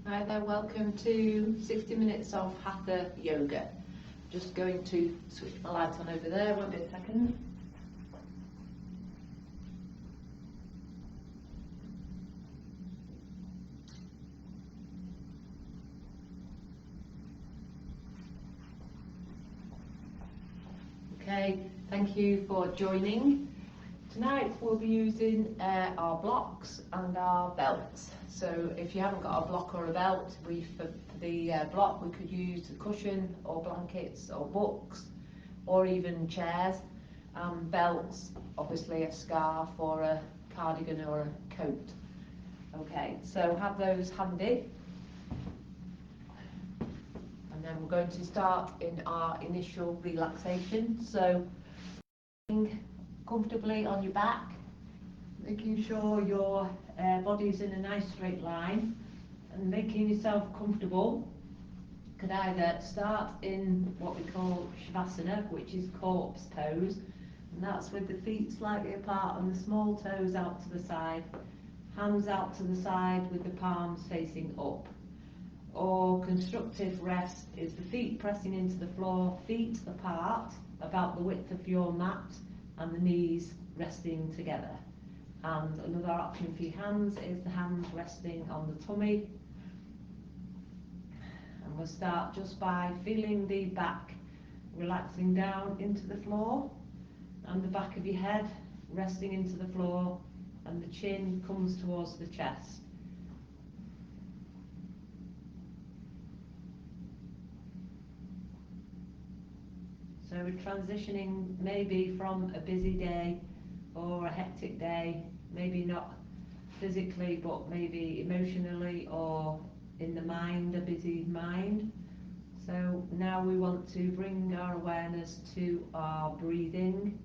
Hi there, welcome to 60 minutes of Hatha Yoga. Just going to switch my light on over there, won't be a second. Okay, thank you for joining. Tonight we'll be using our blocks and our belts. So if you haven't got a block or a belt, for the block we could use a cushion or blankets or books or even chairs. Belts, obviously a scarf or a cardigan or a coat. Okay, so have those handy. And then we're going to start in our initial relaxation. So comfortably on your back, making sure your body's in a nice straight line and making yourself comfortable. You could either start in what we call Shavasana, which is corpse pose, and that's with the feet slightly apart and the small toes out to the side, hands out to the side with the palms facing up. Or constructive rest is the feet pressing into the floor, feet apart about the width of your mat and the knees resting together. And another option for your hands is the hands resting on the tummy. And we'll start just by feeling the back relaxing down into the floor and the back of your head resting into the floor and the chin comes towards the chest. So we're transitioning maybe from a busy day or a hectic day, maybe not physically but maybe emotionally or in the mind, a busy mind. So now we want to bring our awareness to our breathing,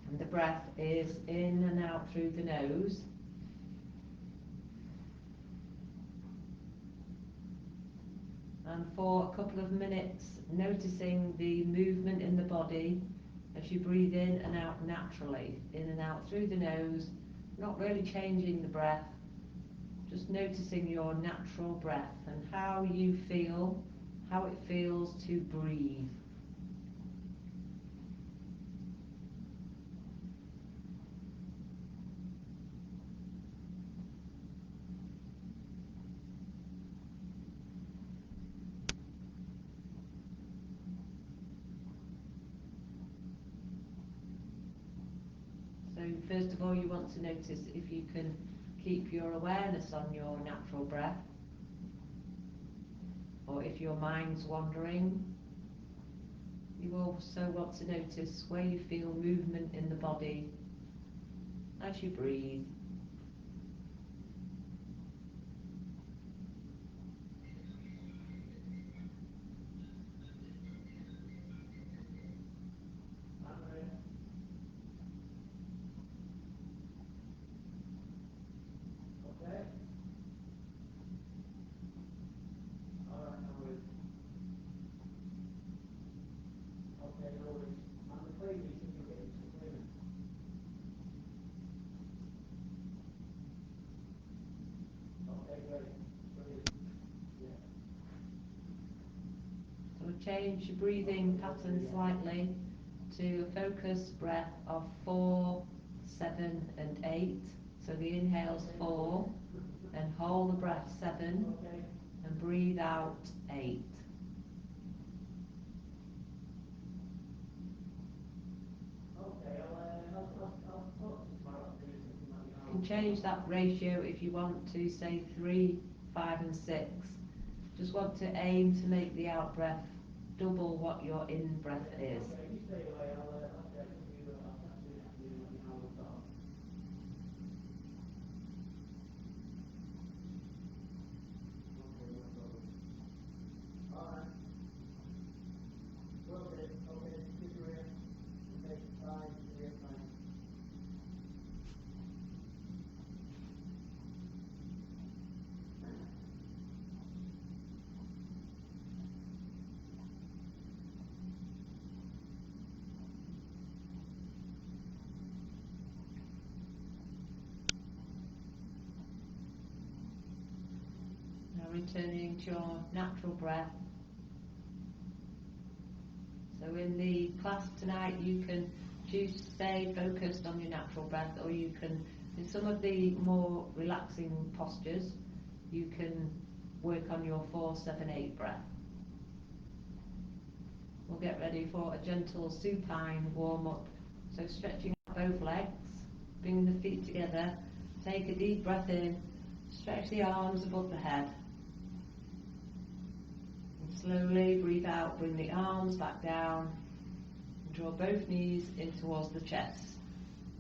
and the breath is in and out through the nose. And for a couple of minutes, noticing the movement in the body as you breathe in and out naturally, in and out through the nose, not really changing the breath, just noticing your natural breath and how you feel, how it feels to breathe. So first of all, you want to notice if you can keep your awareness on your natural breath, or if your mind's wandering. You also want to notice where you feel movement in the body as you breathe. So we'll change your breathing pattern slightly to a focused breath of 4, 7 and 8. So the inhale's 4, then hold the breath 7 and breathe out 8. You can change that ratio if you want to, say 3, 5 and 6. Just want to aim to make the out breath double what your in breath is. returning to your natural breath. So in the class tonight you can choose to stay focused on your natural breath, or you can, in some of the more relaxing postures, you can work on your 4-7-8 breath. We'll get ready for a gentle supine warm-up. So stretching out both legs, bringing the feet together, take a deep breath in, stretch the arms above the head. And slowly breathe out, bring the arms back down, and draw both knees in towards the chest,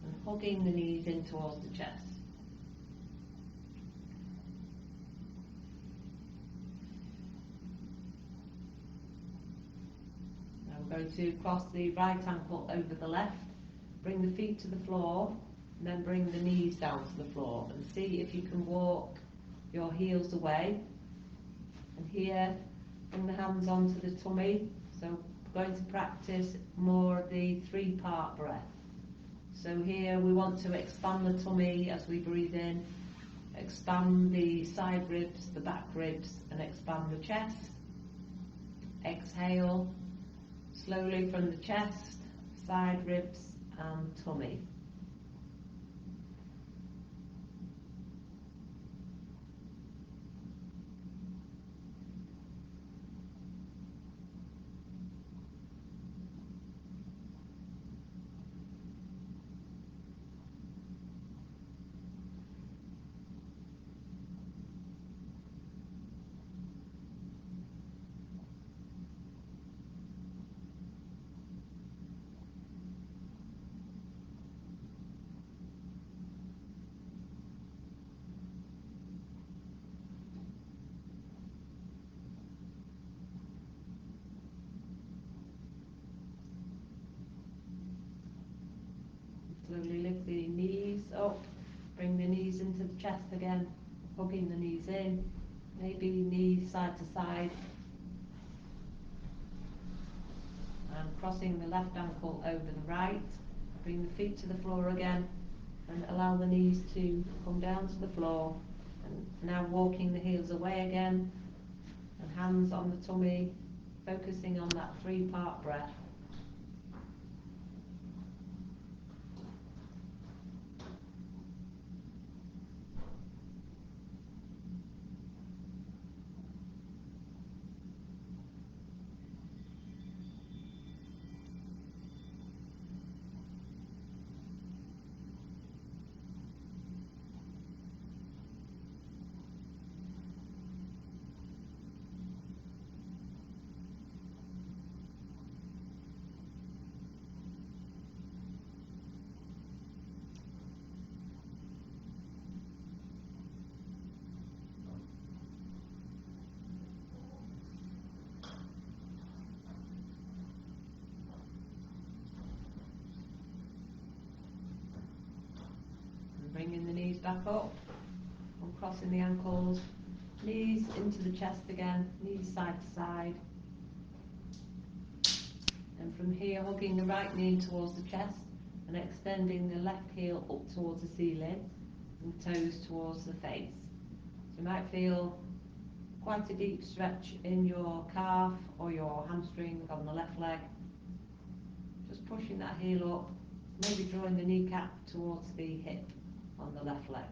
and hugging the knees in towards the chest. Now we're going to cross the right ankle over the left, bring the feet to the floor, and then bring the knees down to the floor, and see if you can walk your heels away. And here, bring the hands onto the tummy. So we're going to practice more of the 3-part breath. So here we want to expand the tummy as we breathe in, expand the side ribs, the back ribs, and expand the chest. Exhale, slowly from the chest, side ribs and tummy. Slowly lift the knees up, bring the knees into the chest again, hugging the knees in, maybe knees side to side, and crossing the left ankle over the right. Bring the feet to the floor again, and allow the knees to come down to the floor. And now walking the heels away again, and hands on the tummy, focusing on that 3-part breath. Bringing the knees back up, uncrossing the ankles, knees into the chest again, knees side to side. And from here, hugging the right knee towards the chest and extending the left heel up towards the ceiling and toes towards the face. So you might feel quite a deep stretch in your calf or your hamstring on the left leg. Just pushing that heel up, maybe drawing the kneecap towards the hip on the left leg.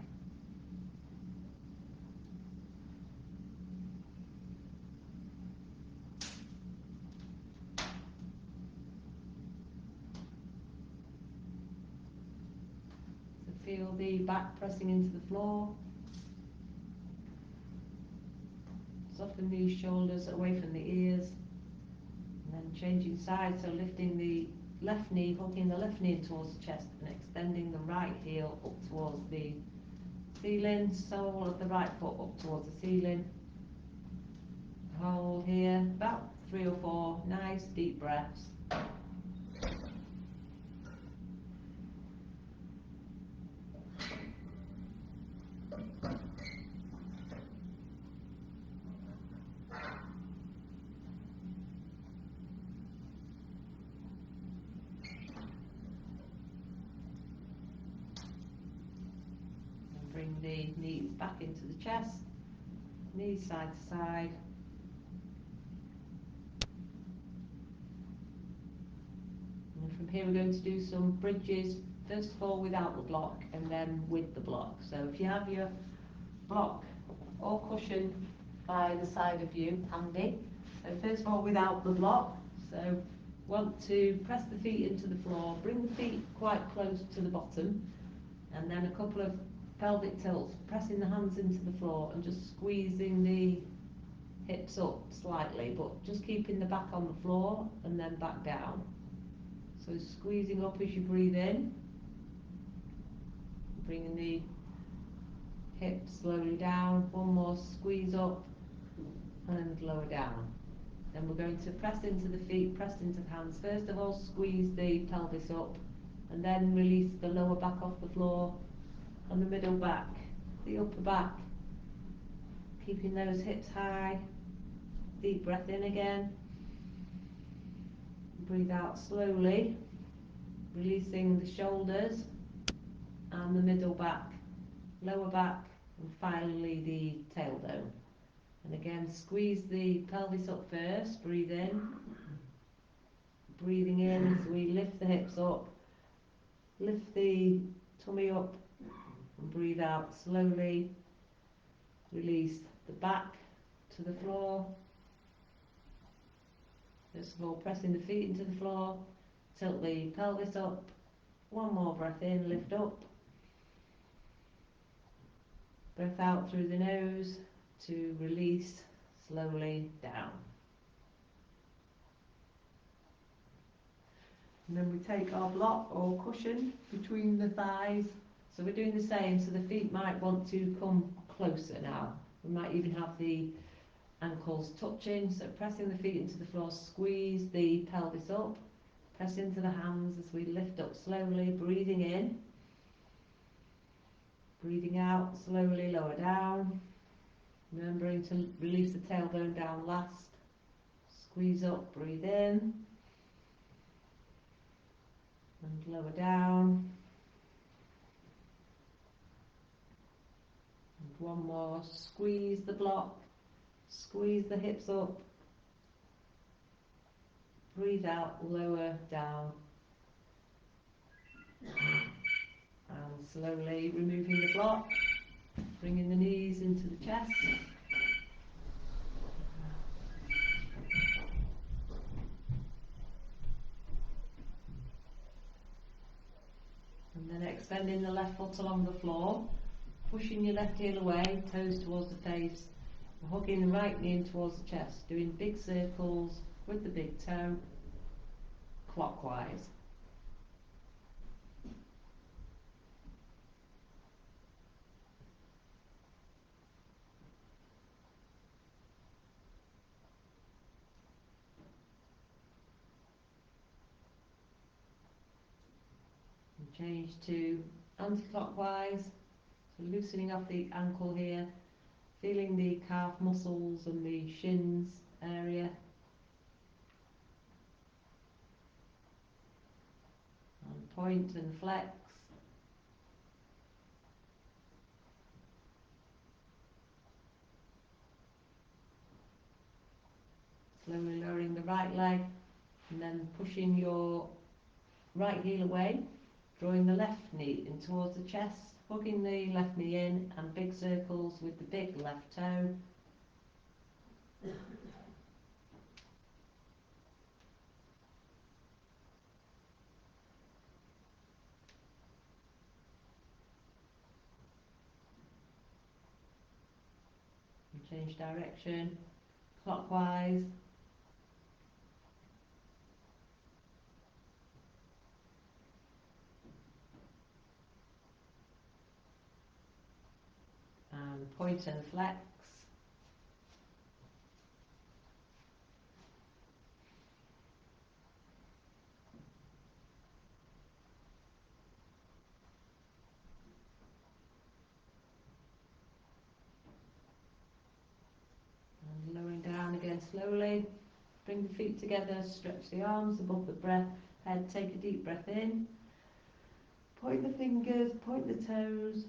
So feel the back pressing into the floor. Soften the shoulders away from the ears. And then changing sides, so lifting the left knee, hooking the left knee towards the chest and extending the right heel up towards the ceiling, sole of the right foot up towards the ceiling. Hold here, about 3 or 4 nice deep breaths. Bring the knees back into the chest, knees side to side. And from here we're going to do some bridges, first of all without the block and then with the block. So if you have your block or cushion by the side of you handy, so first of all without the block, so want to press the feet into the floor, bring the feet quite close to the bottom, and then a couple of pelvic tilts, pressing the hands into the floor and just squeezing the hips up slightly, but just keeping the back on the floor and then back down. So squeezing up as you breathe in, bringing the hips slowly down, one more squeeze up and lower down. Then we're going to press into the feet, press into the hands. First of all, squeeze the pelvis up and then release the lower back off the floor and the middle back, the upper back, keeping those hips high. Deep breath in again. Breathe out slowly, releasing the shoulders and the middle back, lower back, and finally the tailbone. And again, squeeze the pelvis up first, breathe in. Breathing in as we lift the hips up, lift the tummy up, and breathe out slowly. Release the back to the floor. First of all, pressing the feet into the floor, tilt the pelvis up. One more breath in, lift up. Breath out through the nose to release slowly down. And then we take our block or cushion between the thighs. So we're doing the same, so the feet might want to come closer now. We might even have the ankles touching, so pressing the feet into the floor, squeeze the pelvis up, press into the hands as we lift up slowly, breathing in, breathing out slowly, lower down, remembering to release the tailbone down last, squeeze up, breathe in, and lower down, and one more, squeeze the block, squeeze the hips up, breathe out, lower down, and slowly removing the block, bringing the knees into the chest, and then extending the left foot along the floor, pushing your left heel away, toes towards the face, hugging the right knee in towards the chest, doing big circles with the big toe, clockwise. And change to anti-clockwise, so loosening up the ankle here, feeling the calf muscles and the shins area. And point and flex. Slowly lowering the right leg and then pushing your right heel away, drawing the left knee in towards the chest, hugging the left knee in and big circles with the big left toe. And change direction, clockwise. And point and flex. And lowering down again slowly. Bring the feet together, stretch the arms above the breath, head, take a deep breath in. Point the fingers, point the toes.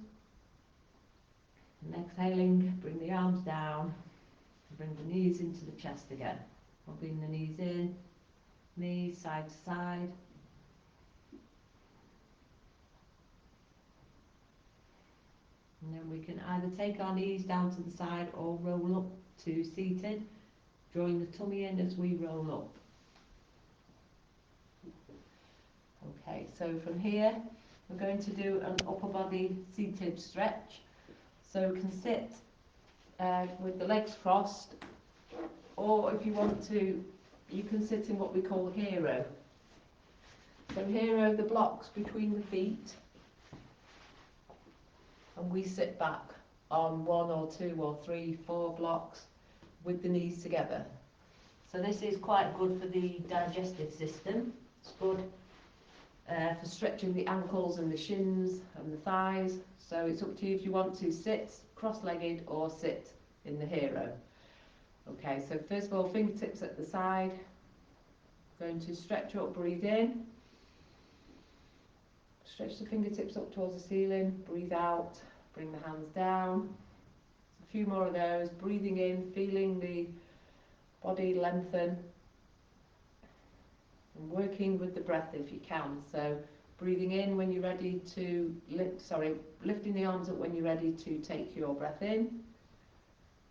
And exhaling, bring the arms down, bring the knees into the chest again. Rubbing the knees in, knees side to side. And then we can either take our knees down to the side or roll up to seated, drawing the tummy in as we roll up. Okay, so from here we're going to do an upper body seated stretch. So you can sit with the legs crossed, or if you want to, you can sit in what we call hero. So hero, the blocks between the feet, and we sit back on 1 or 2 or 3, 4 blocks with the knees together. So this is quite good for the digestive system. It's good for stretching the ankles and the shins and the thighs. So it's up to you if you want to sit cross-legged or sit in the hero. Okay, so first of all, fingertips at the side. Going to stretch up, breathe in. Stretch the fingertips up towards the ceiling, breathe out, bring the hands down. A few more of those, breathing in, feeling the body lengthen, and working with the breath if you can. So breathing in when you're ready to lifting the arms up when you're ready to take your breath in,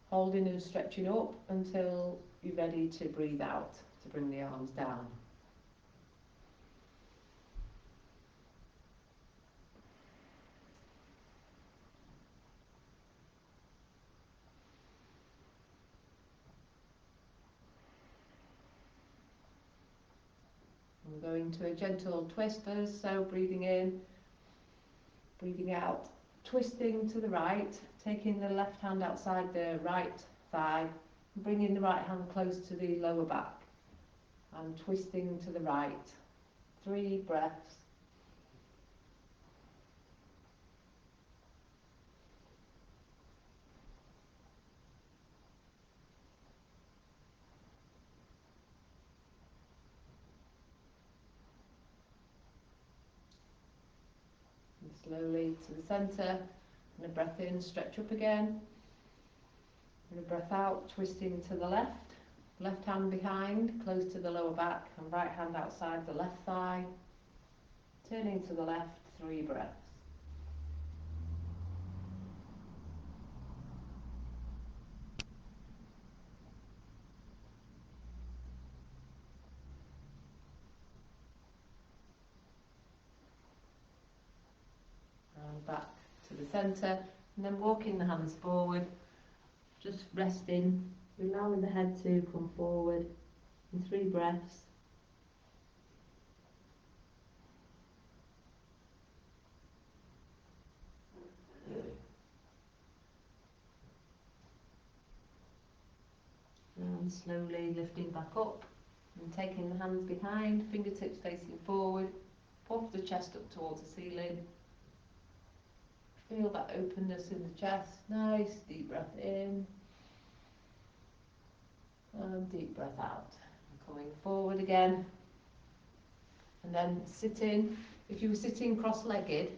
holding and stretching up until you're ready to breathe out, to bring the arms down. We're going to a gentle twist first, so breathing in, breathing out, twisting to the right, taking the left hand outside the right thigh, bringing the right hand close to the lower back, and twisting to the right. 3 breaths. And slowly to the centre, and a breath in, stretch up again, and a breath out, twisting to the left. Left hand behind, close to the lower back, and right hand outside the left thigh. Turning to the left, 3 breaths. And back to the centre, and then walking the hands forward, just resting, allowing the head to come forward, and 3 breaths. And slowly lifting back up and taking the hands behind, fingertips facing forward, puff the chest up towards the ceiling. Feel that openness in the chest. Nice deep breath in and deep breath out. Coming forward again, and then sitting. If you were sitting cross-legged,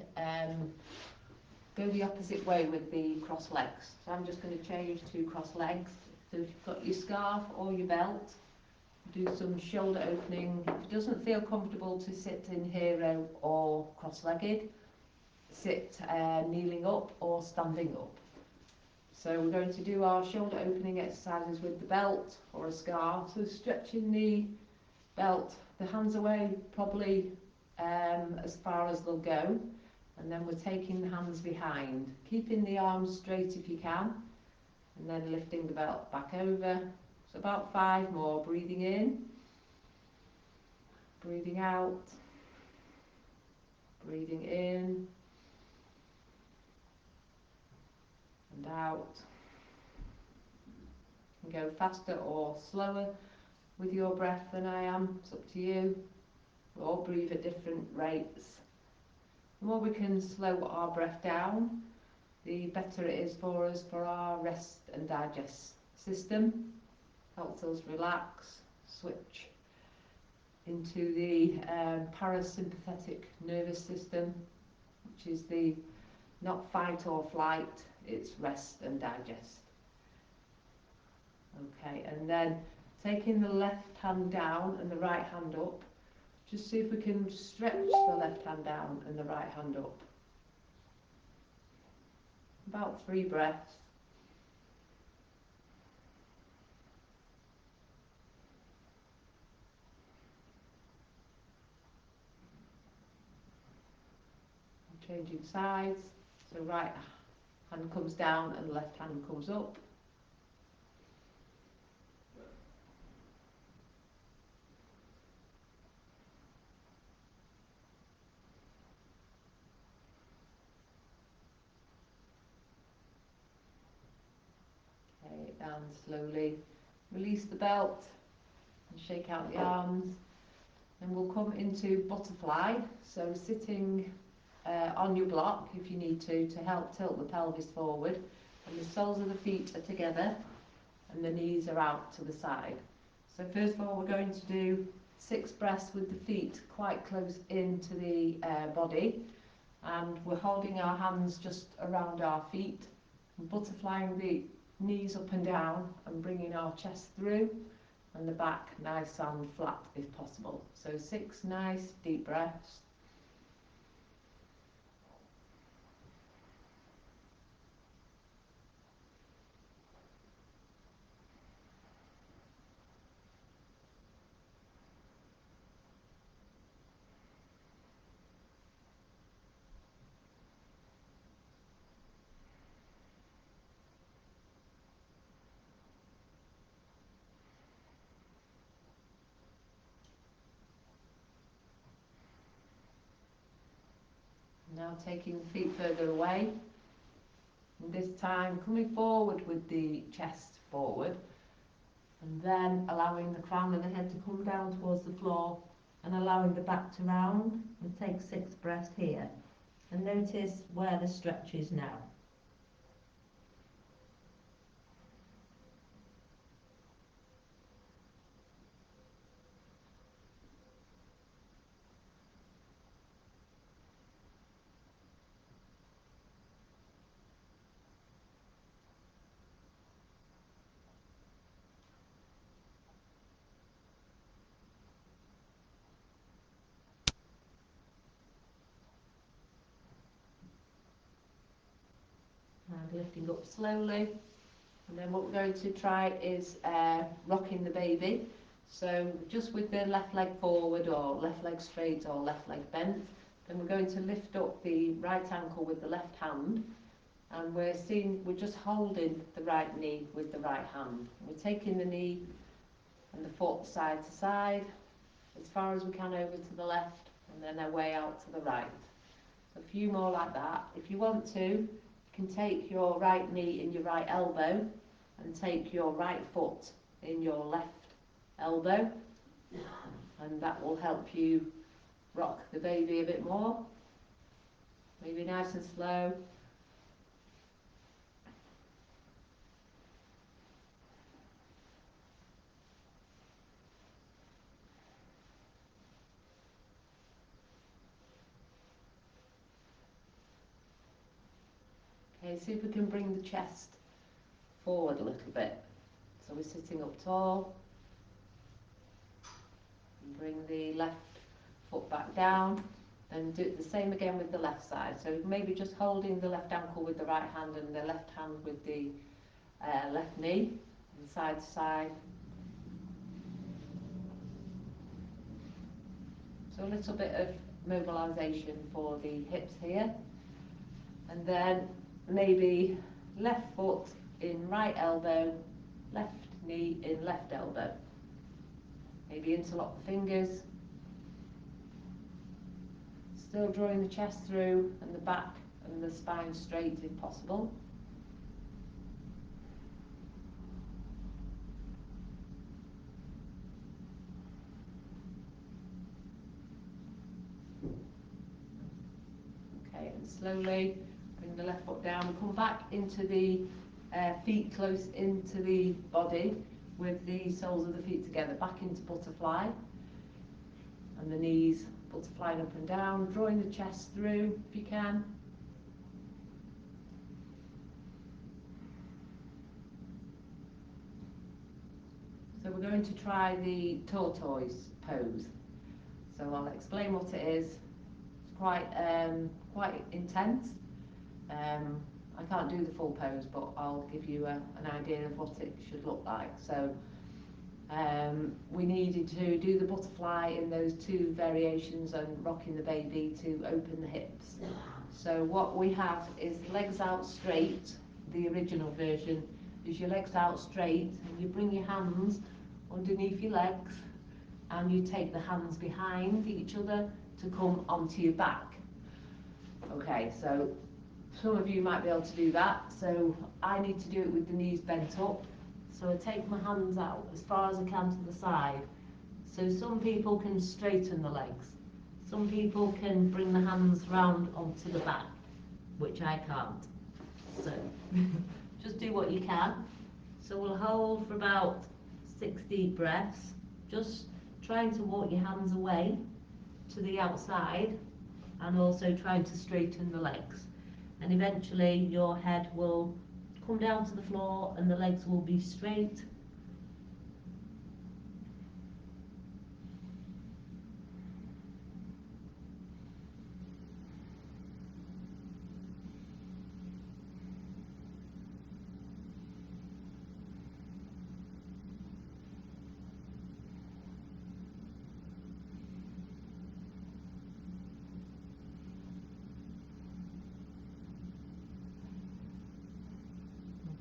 go the opposite way with the cross legs. So I'm just going to change to cross legs. So if you've got your scarf or your belt, do some shoulder opening. If it doesn't feel comfortable to sit in hero or cross-legged, sit kneeling up or standing up. So we're going to do our shoulder opening exercises with the belt or a scarf. So stretching the belt, the hands away probably as far as they'll go, and then we're taking the hands behind, keeping the arms straight if you can, and then lifting the belt back over. So about 5 more, breathing in, breathing out, breathing in and out. You can go faster or slower with your breath than I am, it's up to you. We all breathe at different rates. The more we can slow our breath down, the better it is for us for our rest and digest system. Helps us relax, switch into the parasympathetic nervous system, which is the not fight or flight, it's rest and digest. Okay, and then taking the left hand down and the right hand up, just see if we can stretch the left hand down and the right hand up. About 3 breaths. Changing sides, so right hand comes down and left hand comes up. Okay, and slowly release the belt and shake out the arms. And we'll come into butterfly, so sitting on your block if you need to help tilt the pelvis forward, and the soles of the feet are together and the knees are out to the side. So first of all we're going to do 6 breaths with the feet quite close into the body, and we're holding our hands just around our feet and butterflying the knees up and down and bringing our chest through and the back nice and flat if possible. So 6 nice deep breaths. Now taking the feet further away, and this time coming forward with the chest forward, and then allowing the crown of the head to come down towards the floor and allowing the back to round, and take 6 breaths here. And notice where the stretch is now. And lifting up slowly. And then what we're going to try is rocking the baby. So just with the left leg forward or left leg straight or left leg bent. Then we're going to lift up the right ankle with the left hand. And we're just holding the right knee with the right hand. We're taking the knee and the foot side to side, as far as we can over to the left, and then our way out to the right. So a few more like that. If you want to, you can take your right knee in your right elbow and take your right foot in your left elbow, and that will help you rock the baby a bit more. Maybe nice and slow. Okay, see if we can bring the chest forward a little bit. So we're sitting up tall. And bring the left foot back down. Then do it the same again with the left side. So maybe just holding the left ankle with the right hand and the left hand with the left knee, and side to side. So a little bit of mobilisation for the hips here. And then maybe left foot in right elbow, left knee in left elbow. Maybe interlock the fingers. Still drawing the chest through and the back and the spine straight if possible. Okay, and slowly bring the left foot down. Come back into the feet close into the body with the soles of the feet together. Back into butterfly. And the knees butterflying up and down. Drawing the chest through if you can. So we're going to try the tortoise pose. So I'll explain what it is. It's quite intense. I can't do the full pose, but I'll give you an idea of what it should look like. So we needed to do the butterfly in those two variations and rocking the baby to open the hips. So what we have is legs out straight. The original version is your legs out straight, and you bring your hands underneath your legs, and you take the hands behind each other to come onto your back. Okay, so some of you might be able to do that. So I need to do it with the knees bent up. So I take my hands out as far as I can to the side. So some people can straighten the legs. Some people can bring the hands round onto the back, which I can't. So just do what you can. So we'll hold for about 6 deep breaths, just trying to walk your hands away to the outside and also trying to straighten the legs. And eventually your head will come down to the floor and the legs will be straight.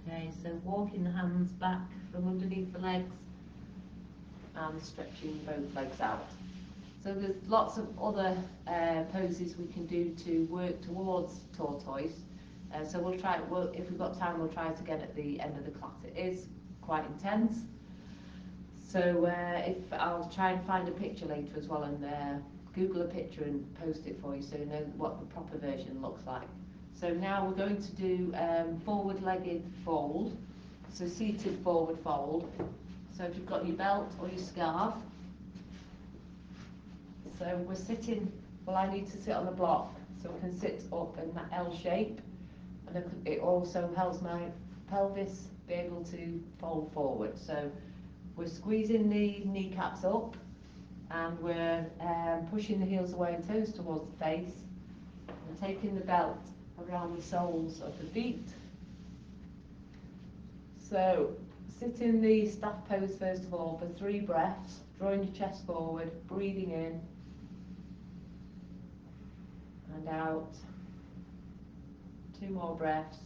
Okay, so walking the hands back from underneath the legs and stretching both legs out. So there's lots of other poses we can do to work towards tortoise. So we'll try, if we've got time, we'll try it again at the end of the class. It is quite intense. So if I'll try and find a picture later as well, and Google a picture and post it for you so you know what the proper version looks like. So now we're going to do forward-legged fold. So seated forward fold. So if you've got your belt or your scarf. So we're sitting, well, I need to sit on the block so I can sit up in that L shape, and it also helps my pelvis be able to fold forward. So we're squeezing the kneecaps up, and we're pushing the heels away and toes towards the face, and taking the belt around the soles of the feet. So sit in the staff pose first of all for 3 breaths, drawing your chest forward, breathing in and out. 2 more breaths.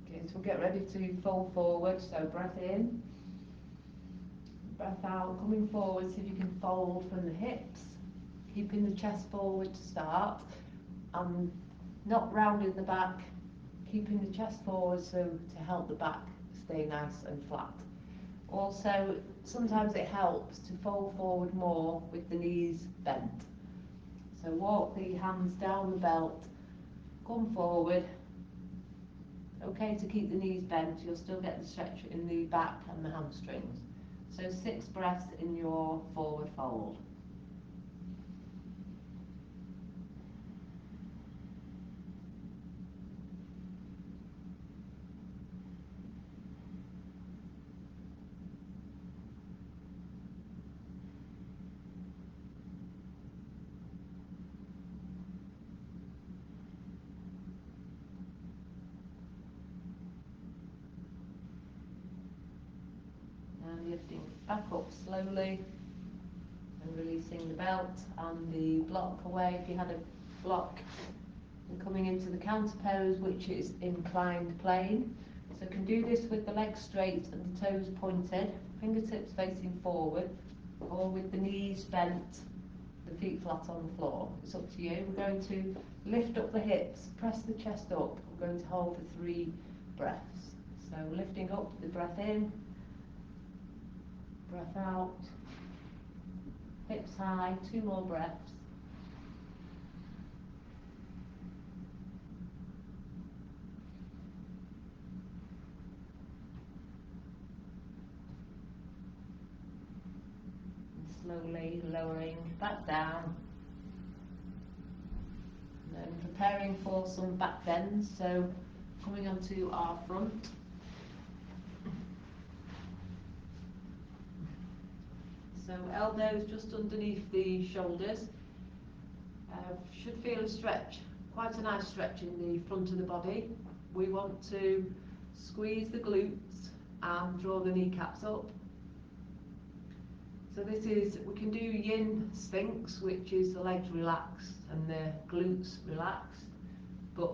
Okay, so we'll get ready to fold forward. So breath in, breath out, coming forward. See if you can fold from the hips, keeping the chest forward to start, and not rounding the back, keeping the chest forward so to help the back stay nice and flat. Also, sometimes it helps to fold forward more with the knees bent. So walk the hands down the belt, come forward. Okay to keep the knees bent, you'll still get the stretch in the back and the hamstrings. So 6 breaths in your forward fold. And lifting back up slowly and releasing the belt and the block away if you had a block, and coming into the counter pose, which is inclined plane. So you can do this with the legs straight and the toes pointed, fingertips facing forward, or with the knees bent, the feet flat on the floor. It's up to you. We're going to lift up the hips, press the chest up. We're going to hold for 3 breaths. So lifting up, the breath in, breath out, hips high, 2 more breaths. slowly lowering back down. And then preparing for some back bends, so coming onto our front. So elbows just underneath the shoulders. Should feel a stretch, quite a nice stretch in the front of the body. We want to squeeze the glutes and draw the kneecaps up. So this is, we can do yin sphinx, which is the legs relaxed and the glutes relaxed, but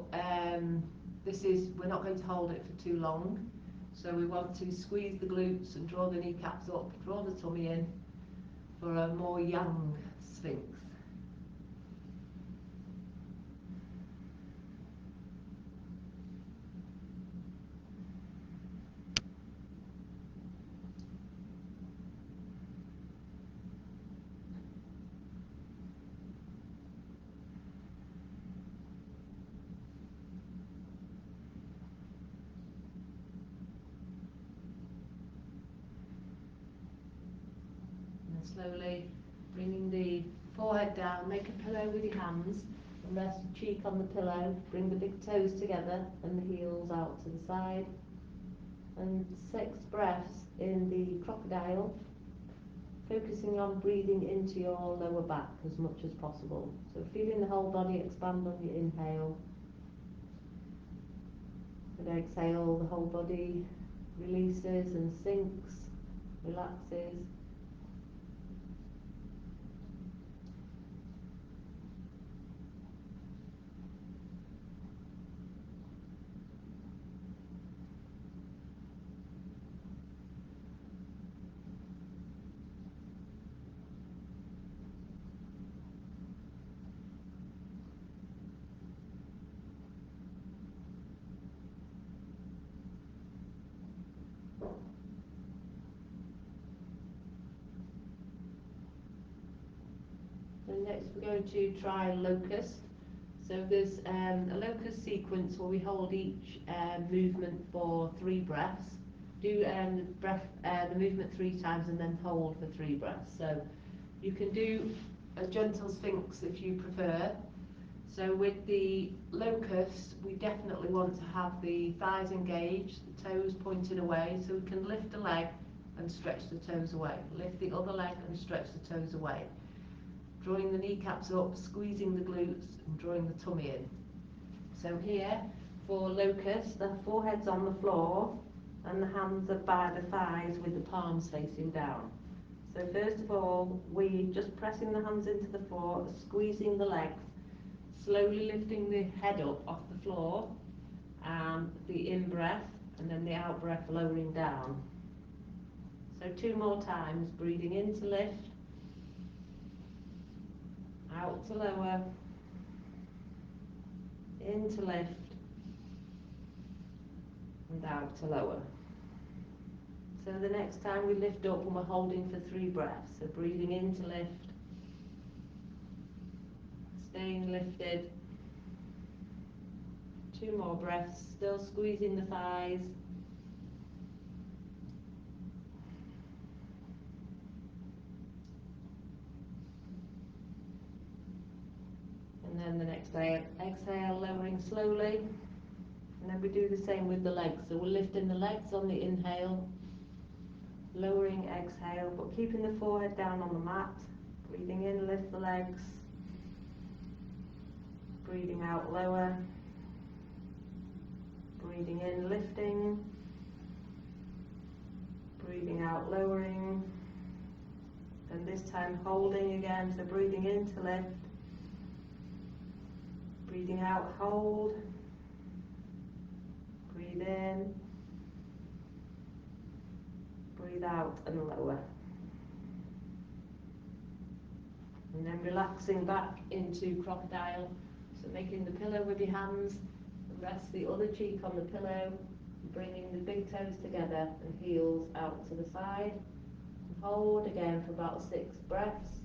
this is, we're not going to hold it for too long. So we want to squeeze the glutes and draw the kneecaps up, draw the tummy in for a more yang sphinx. Slowly bringing the forehead down, make a pillow with your hands and rest your cheek on the pillow, bring the big toes together and the heels out to the side, and 6 breaths in the crocodile, focusing on breathing into your lower back as much as possible, so feeling the whole body expand on the inhale, and exhale the whole body releases and sinks, relaxes. And next we're going to try locust. So there's a locust sequence where we hold each movement for 3 breaths. Do the movement 3 times and then hold for 3 breaths. So you can do a gentle sphinx if you prefer. So with the locust, we definitely want to have the thighs engaged, the toes pointed away, so we can lift a leg and stretch the toes away. Lift the other leg and stretch the toes away. Drawing the kneecaps up, squeezing the glutes and drawing the tummy in. So here, for locust, the forehead's on the floor and the hands are by the thighs with the palms facing down. So first of all, we just pressing the hands into the floor, squeezing the legs, slowly lifting the head up off the floor, and the in-breath, and then the out-breath lowering down. So 2 more times, breathing in to lift, out to lower, in to lift, and out to lower. So the next time we lift up and we're holding for 3 breaths, so breathing in to lift, staying lifted, 2 more breaths, still squeezing the thighs, and then the next exhale, lowering slowly, and then we do the same with the legs. So we're lifting the legs on the inhale, lowering exhale, but keeping the forehead down on the mat. Breathing in, lift the legs, breathing out, lower, breathing in, lifting, breathing out, lowering, and this time holding again. So breathing in to lift, breathing out, hold, breathe in, breathe out and lower. And then relaxing back into crocodile. So making the pillow with your hands, rest the other cheek on the pillow, bringing the big toes together and heels out to the side. And hold again for about 6 breaths.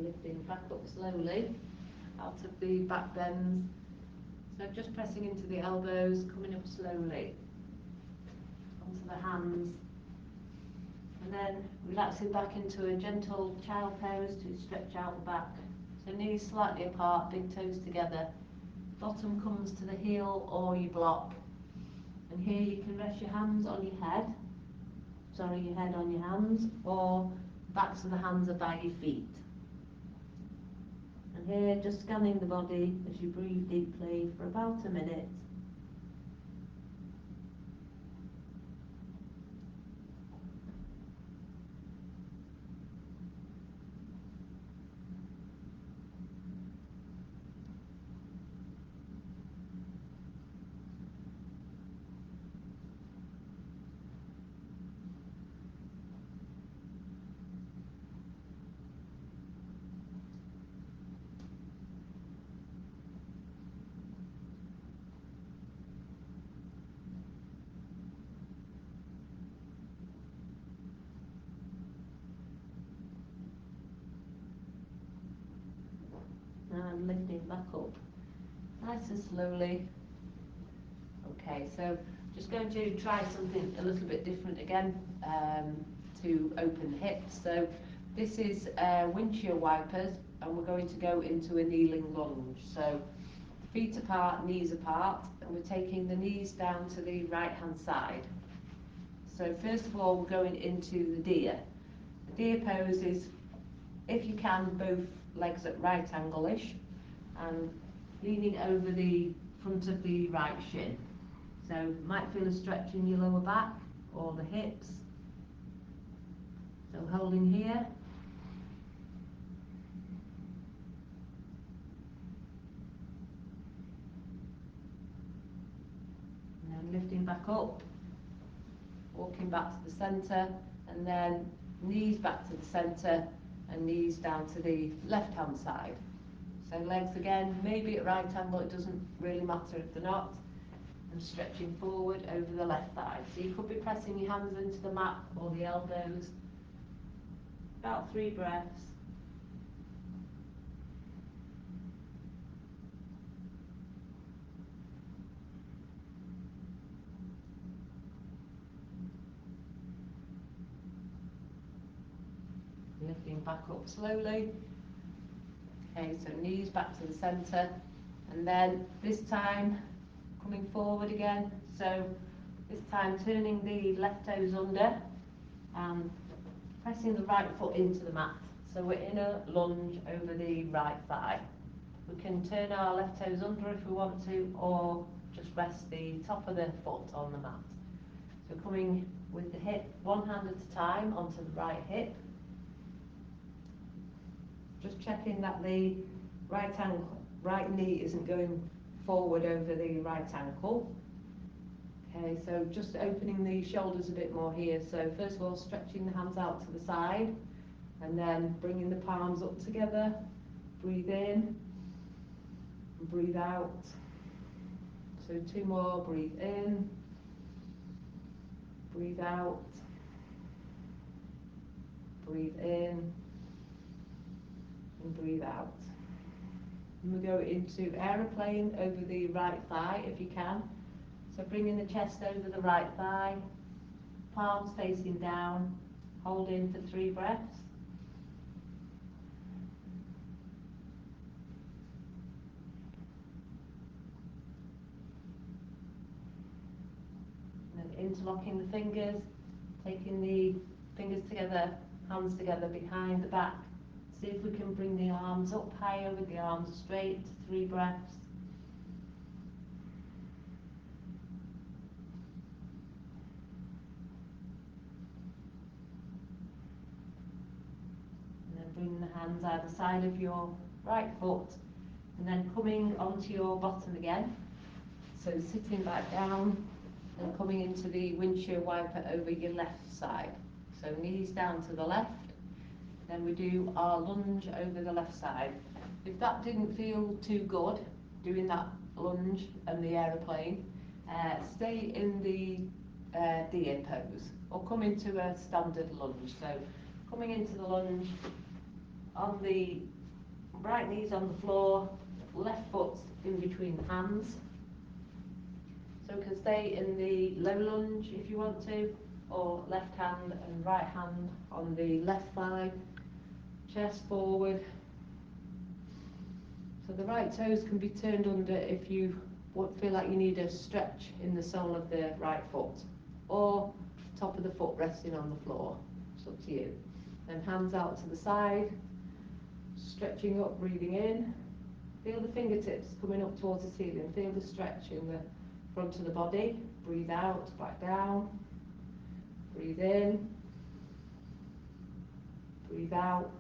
lifting back up slowly out of the back bends. So just pressing into the elbows, coming up slowly onto the hands, and then relaxing back into a gentle child pose to stretch out the back. So knees slightly apart, big toes together. Bottom comes to the heel or you block. And here you can rest your hands on your head, your head on your hands, or backs of the hands are by your feet. And here, just scanning the body as you breathe deeply for about a minute. And lifting back up nice and slowly. Okay, so just going to try something a little bit different again, to open the hips. So this is windshield wipers, and we're going to go into a kneeling lunge. So feet apart, knees apart, and we're taking the knees down to the right hand side. So first of all, we're going into the deer. The deer pose is, if you can, both legs at right angle-ish and leaning over the front of the right shin. So you might feel a stretch in your lower back or the hips. So holding here. And then lifting back up, walking back to the centre, and then knees back to the centre and knees down to the left hand side. So legs again, maybe at right angle, it doesn't really matter if they're not. And stretching forward over the left thigh. So you could be pressing your hands into the mat or the elbows. About 3 breaths. Lifting back up slowly. Okay, so knees back to the centre, and then this time coming forward again. So this time turning the left toes under and pressing the right foot into the mat. So we're in a lunge over the right thigh. We can turn our left toes under if we want to, or just rest the top of the foot on the mat. So coming with the hip, one hand at a time onto the right hip. Just checking that the right knee isn't going forward over the right ankle. Okay, so just opening the shoulders a bit more here. So first of all, stretching the hands out to the side, and then bringing the palms up together. Breathe in and breathe out. So 2 more. Breathe in, breathe out, breathe in and breathe out. And we go into aeroplane over the right thigh if you can. So bringing the chest over the right thigh, palms facing down, holding for 3 breaths. And then interlocking the fingers, taking the fingers together, hands together behind the back. See if we can bring the arms up higher with the arms straight, 3 breaths. And then bringing the hands either side of your right foot, and then coming onto your bottom again. So sitting back down and coming into the windshield wiper over your left side. So knees down to the left. Then we do our lunge over the left side. If that didn't feel too good, doing that lunge and the aeroplane, stay in the deer pose or come into a standard lunge. So coming into the lunge on the right knees on the floor, left foot in between the hands. So we can stay in the low lunge if you want to, or left hand and right hand on the left thigh, chest forward. So the right toes can be turned under if you feel like you need a stretch in the sole of the right foot, or top of the foot resting on the floor. It's up to you. Then hands out to the side, stretching up, breathing in. Feel the fingertips coming up towards the ceiling. Feel the stretch in the front of the body. Breathe out, back down. Breathe in. Breathe out.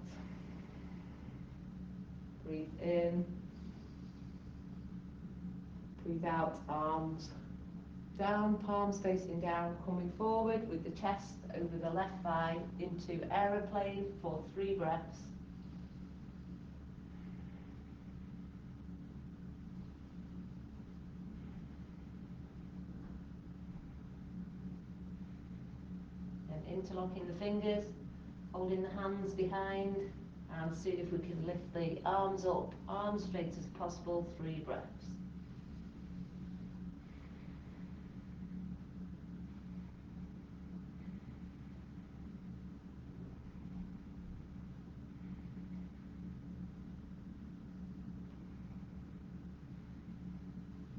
Breathe in. Breathe out, arms down, palms facing down, coming forward with the chest over the left thigh into aeroplane for 3 breaths. And interlocking the fingers, holding the hands behind, and see if we can lift the arms up, arms straight as possible, 3 breaths.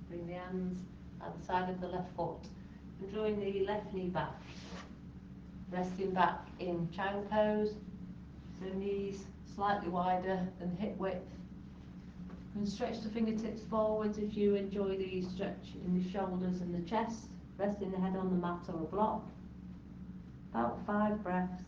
Bring the hands at the side of the left foot and drawing the left knee back. Resting back in child pose, so knees slightly wider than hip width. And stretch the fingertips forwards as you enjoy the stretch in the shoulders and the chest. Resting the head on the mat or a block. About 5 breaths.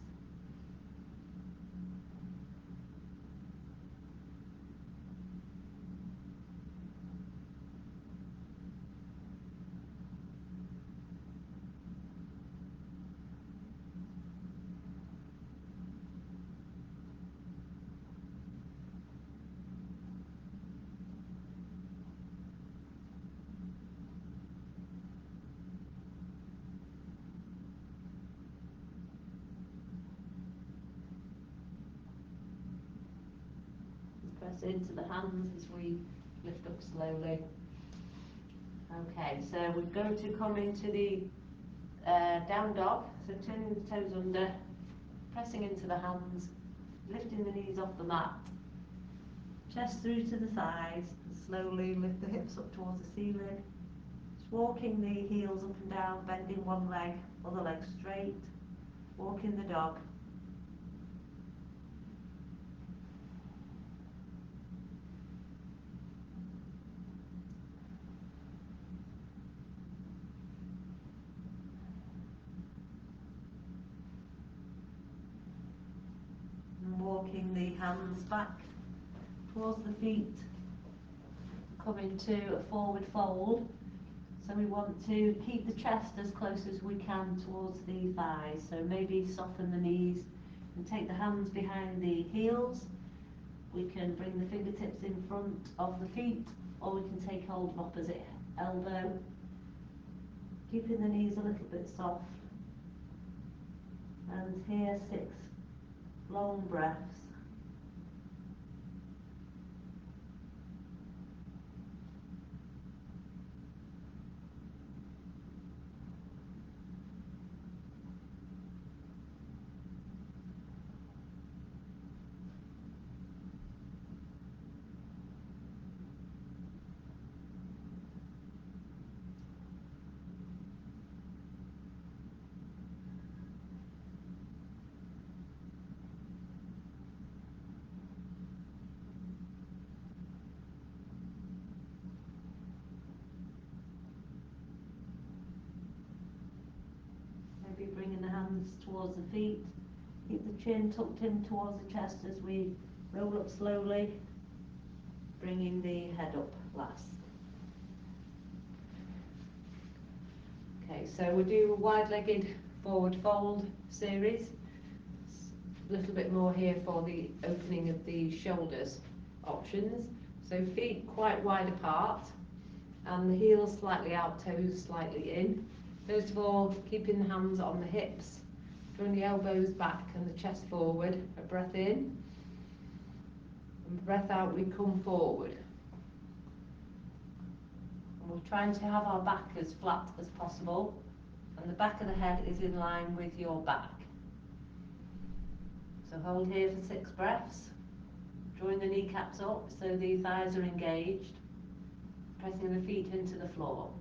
Press into the hands as we lift up slowly. Okay, so we're going to come into the down dog, so turning the toes under, pressing into the hands, lifting the knees off the mat, chest through to the thighs, and slowly lift the hips up towards the ceiling. Just walking the heels up and down, bending one leg, other leg straight, walking the dog. Walking the hands back towards the feet, coming to a forward fold. So we want to keep the chest as close as we can towards the thighs. So maybe soften the knees and take the hands behind the heels. We can bring the fingertips in front of the feet, or we can take hold of opposite elbow, keeping the knees a little bit soft. And here 6 long breaths. Maybe bringing the hands towards the feet. Keep the chin tucked in towards the chest as we roll up slowly, bringing the head up last. Okay, so we'll do a wide-legged forward fold series. A little bit more here for the opening of the shoulders options. So feet quite wide apart and the heels slightly out, toes slightly in. First of all, keeping the hands on the hips, drawing the elbows back and the chest forward. A breath in. And breath out, we come forward. And we're trying to have our back as flat as possible, and the back of the head is in line with your back. So hold here for 6 breaths, drawing the kneecaps up so the thighs are engaged, pressing the feet into the floor.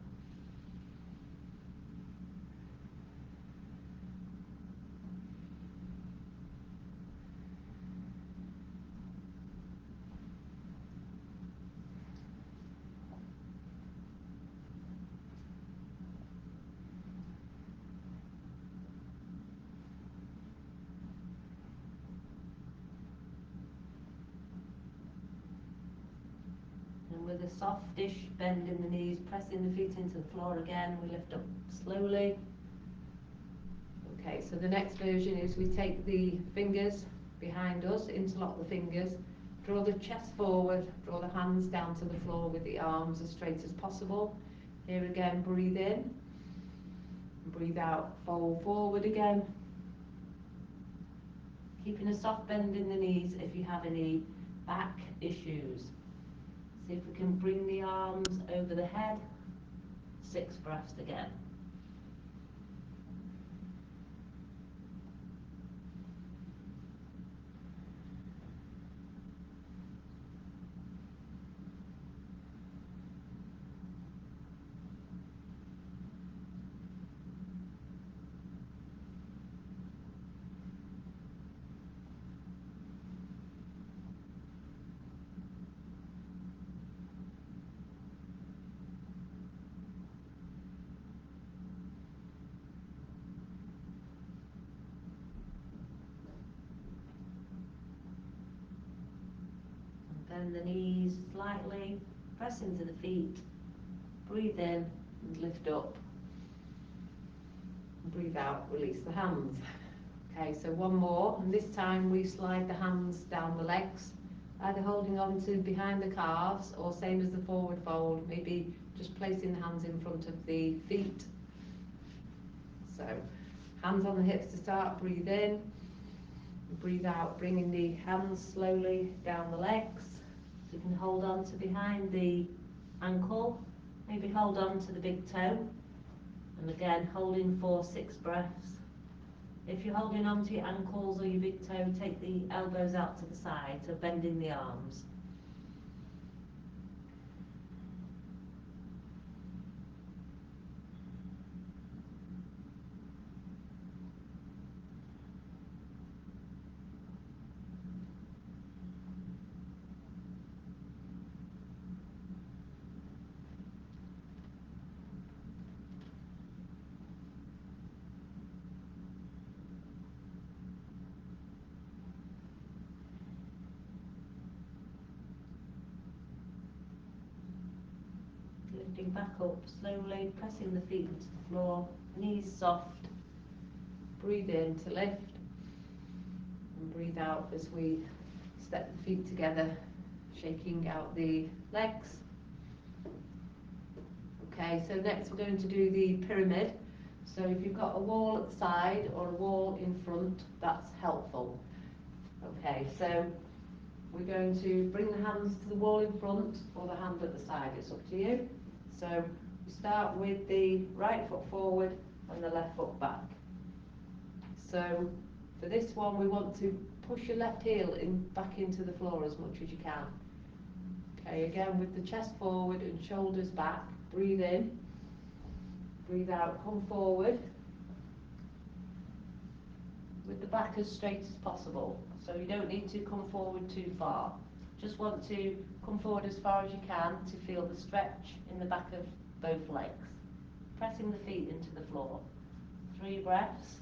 And with a softish bend in the knees, pressing the feet into the floor again, we lift up slowly. Okay, so the next version is we take the fingers behind us, interlock the fingers, draw the chest forward, draw the hands down to the floor with the arms as straight as possible. Here again, breathe in, breathe out, fold forward again. Keeping a soft bend in the knees if you have any back issues. See if we can bring the arms over the head. 6 breaths again. Bend the knees slightly, press into the feet, breathe in and lift up. Breathe out, release the hands. Okay, so one more, and this time we slide the hands down the legs, either holding on to behind the calves or same as the forward fold, maybe just placing the hands in front of the feet. So hands on the hips to start, breathe in, breathe out, bringing the hands slowly down the legs. So you can hold on to behind the ankle, maybe hold on to the big toe, and again holding for 6 breaths. If you're holding on to your ankles or your big toe, take the elbows out to the side, so bending the arms. Lifting back up slowly, pressing the feet into the floor, knees soft. Breathe in to lift, and breathe out as we step the feet together, shaking out the legs. Okay, so next we're going to do the pyramid. So if you've got a wall at the side or a wall in front, that's helpful. Okay, so we're going to bring the hands to the wall in front or the hand at the side, it's up to you. So we start with the right foot forward and the left foot back. So for this one we want to push your left heel back into the floor as much as you can. Okay, again with the chest forward and shoulders back, breathe in, breathe out, come forward with the back as straight as possible. So you don't need to come forward too far. Just want to come forward as far as you can to feel the stretch in the back of both legs. Pressing the feet into the floor. 3 breaths.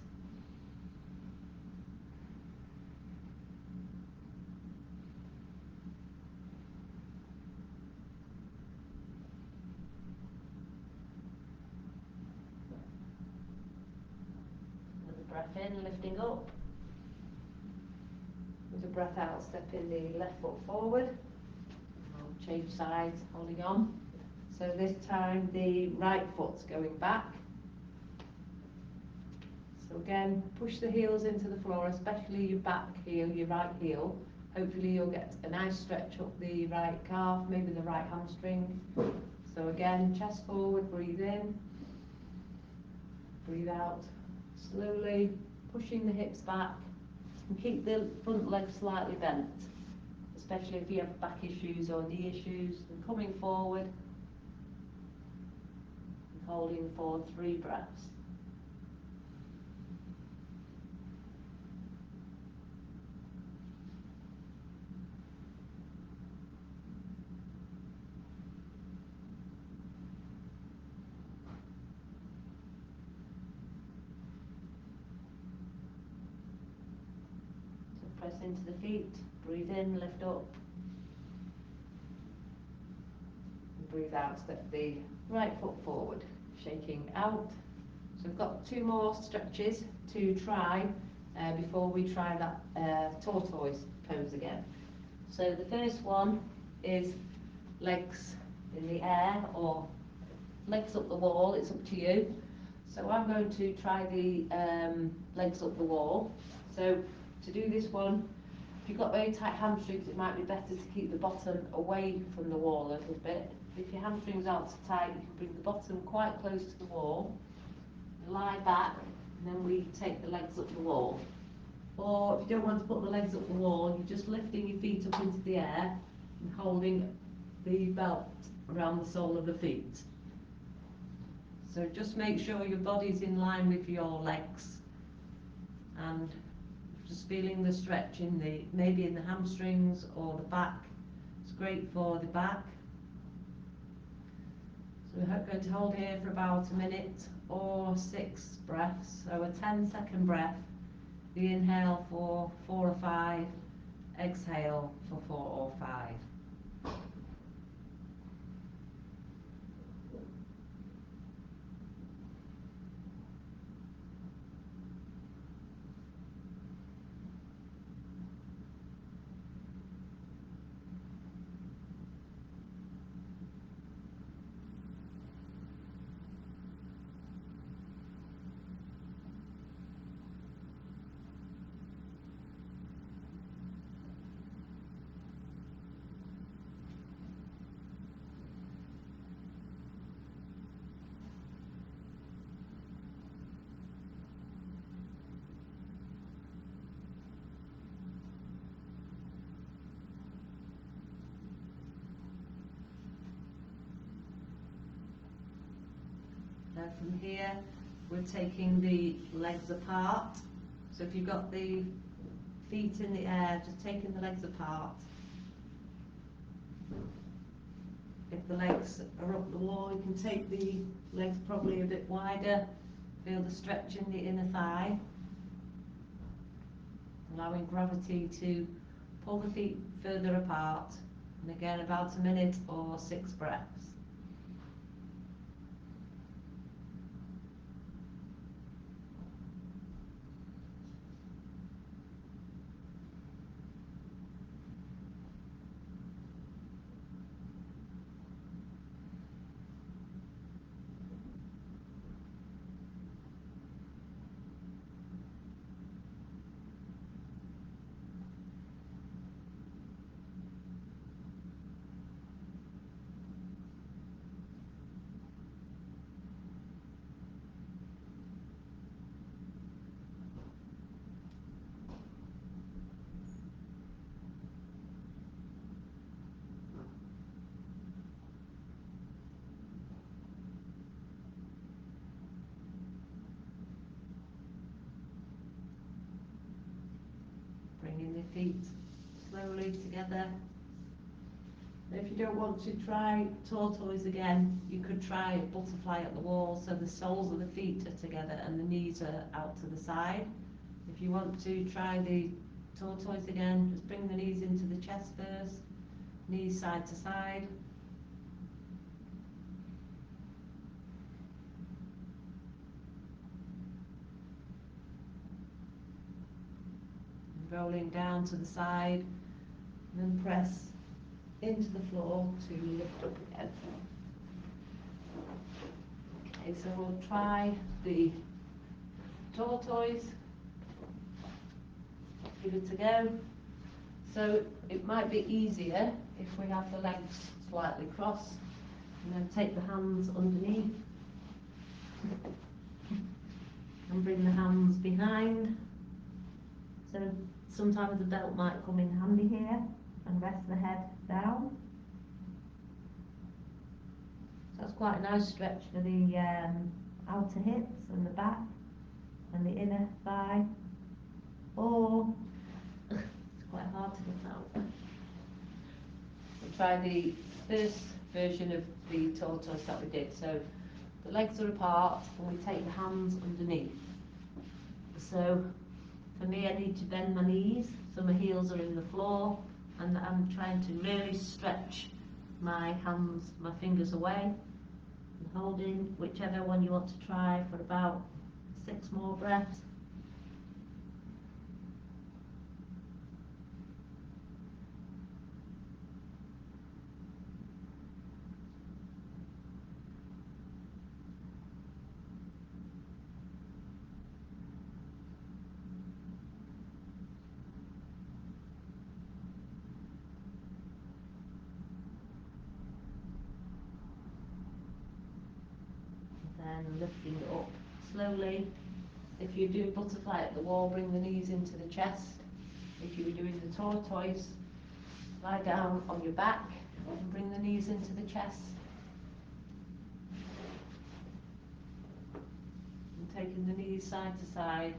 Another breath in, lifting up. With a breath out, stepping the left foot forward. I'll change sides, holding on. So this time the right foot's going back. So again, push the heels into the floor, especially your back heel, your right heel. Hopefully you'll get a nice stretch up the right calf, maybe the right hamstring. So again, chest forward, breathe in, breathe out, slowly pushing the hips back, and keep the front leg slightly bent, especially if you have back issues or knee issues. And coming forward, and holding for 3 breaths. Press into the feet, breathe in, lift up, and breathe out, step the right foot forward, shaking out. So we've got 2 more stretches to try before we try that tortoise pose again. So the first one is legs in the air or legs up the wall, it's up to you. So I'm going to try the legs up the wall. So to do this one, if you've got very tight hamstrings, it might be better to keep the bottom away from the wall a little bit. If your hamstrings aren't so tight, you can bring the bottom quite close to the wall, lie back, and then we take the legs up the wall. Or if you don't want to put the legs up the wall, you're just lifting your feet up into the air and holding the belt around the sole of the feet. So just make sure your body's in line with your legs, and just feeling the stretch in the, maybe in the hamstrings or the back. It's great for the back. So we're going to hold here for about a minute or 6 breaths. So a 10-second breath. The inhale for 4 or 5, exhale for 4 or 5. From here, we're taking the legs apart. So if you've got the feet in the air, just taking the legs apart. If the legs are up the wall, you can take the legs probably a bit wider. Feel the stretch in the inner thigh. Allowing gravity to pull the feet further apart. And again, about a minute or 6 breaths. Bringing the feet slowly together. If you don't want to try tortoise again, you could try butterfly at the wall, so the soles of the feet are together and the knees are out to the side. If you want to try the tortoise again, just bring the knees into the chest first, knees side to side. Rolling down to the side, and then press into the floor to lift up again. Okay, so we'll try the tortoise. Give it a go. So it might be easier if we have the legs slightly crossed, and then take the hands underneath and bring the hands behind. So sometimes the belt might come in handy here, and rest the head down. So that's quite a nice stretch for the outer hips and the back and the inner thigh. Or it's quite hard to get out. We'll try the first version of the tortoise that we did. So the legs are apart and we take the hands underneath. So for me, I need to bend my knees so my heels are in the floor, and I'm trying to really stretch my hands, my fingers away, and holding whichever one you want to try for about 6 more breaths. Then lifting it up slowly. If you're doing butterfly at the wall, bring the knees into the chest. If you were doing the tortoise, lie down on your back and bring the knees into the chest. And taking the knees side to side.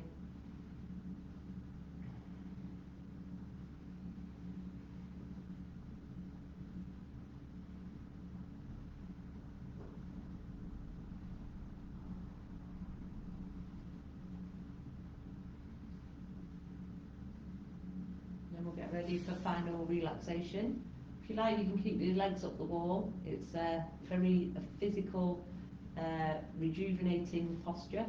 Then we'll get ready for final relaxation. If you like, you can keep your legs up the wall. It's a very physical, rejuvenating posture.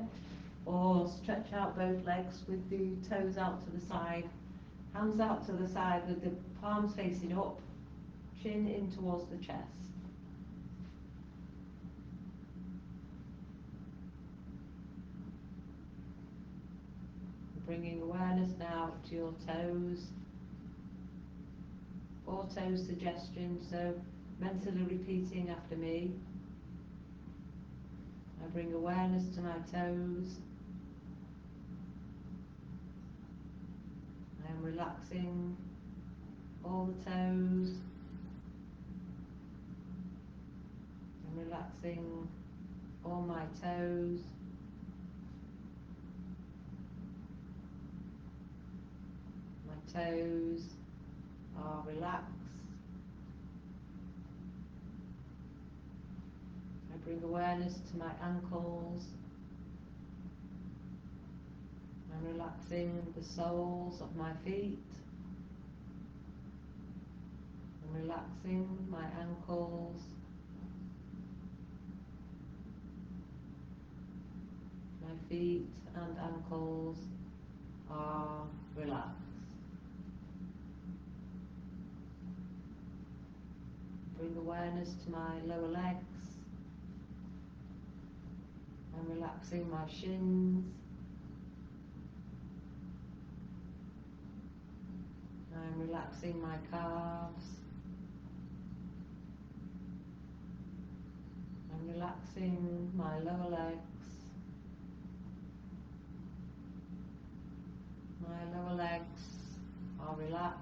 Or stretch out both legs with the toes out to the side, hands out to the side with the palms facing up, chin in towards the chest. Bringing awareness now to your toes. Auto suggestion, so mentally repeating after me. I bring awareness to my toes. I am relaxing all the toes. I'm relaxing all my toes. My toes are relaxed. I bring awareness to my ankles. I'm relaxing the soles of my feet. I'm relaxing my ankles. My feet and ankles are relaxed. Bring awareness to my lower legs. I'm relaxing my shins. I'm relaxing my calves. I'm relaxing my lower legs. My lower legs are relaxed.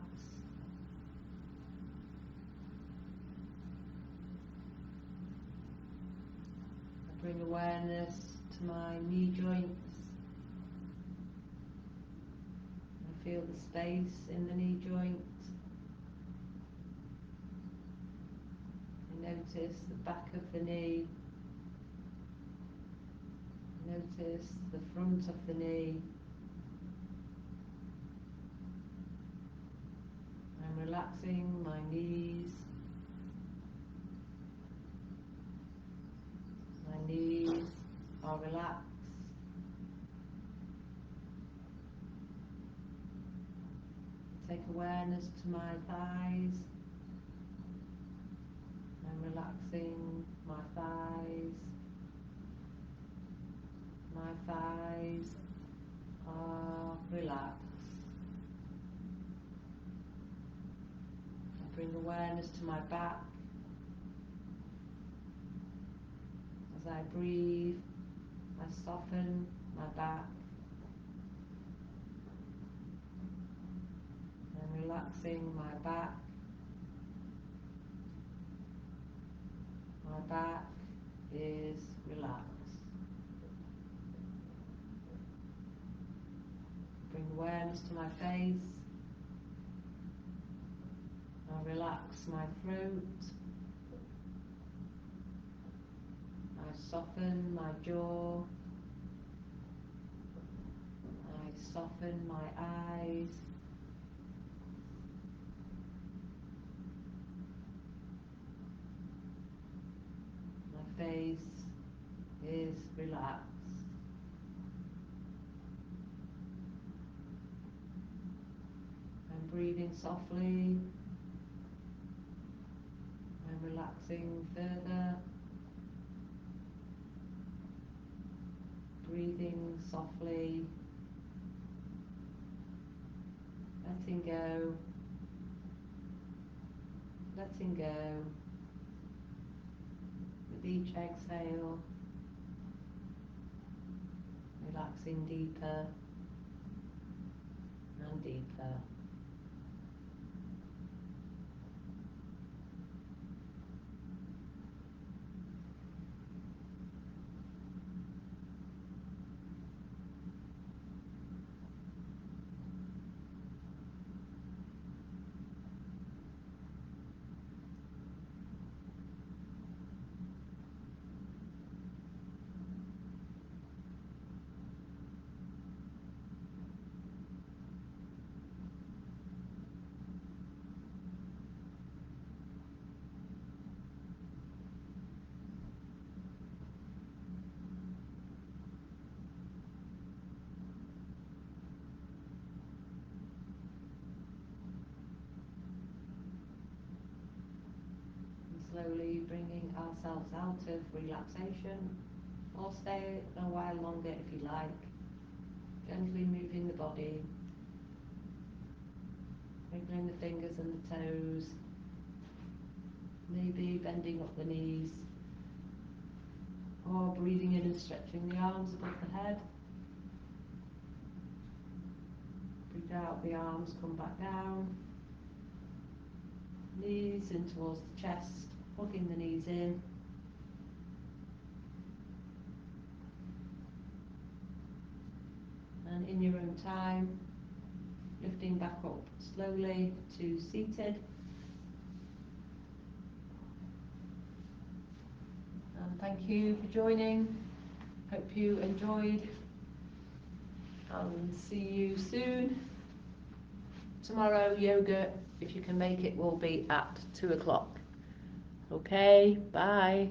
I bring awareness to my knee joints. I feel the space in the knee joint. I notice the back of the knee. Notice the front of the knee. I'm relaxing my knees. My knees are relaxed. Take awareness to my thighs. I'm relaxing my thighs. My thighs are relaxed. Bring awareness to my back. As I breathe, I soften my back and relaxing my back. My back is relaxed. Bring awareness to my face. I relax my throat. I soften my jaw. I soften my eyes. My face is relaxed. I'm breathing softly. I'm relaxing further. Breathing softly. Letting go. Letting go. With each exhale, relaxing deeper and deeper. Slowly bringing ourselves out of relaxation, or stay a while longer if you like. Gently moving the body, wiggling the fingers and the toes, maybe bending up the knees, or breathing in and stretching the arms above the head. Breathe out, the arms come back down, knees in towards the chest, hugging the knees in. And in your own time, lifting back up slowly to seated. And thank you for joining. Hope you enjoyed, and see you soon. Tomorrow yoga, if you can make it, will be at 2 o'clock. Okay, bye.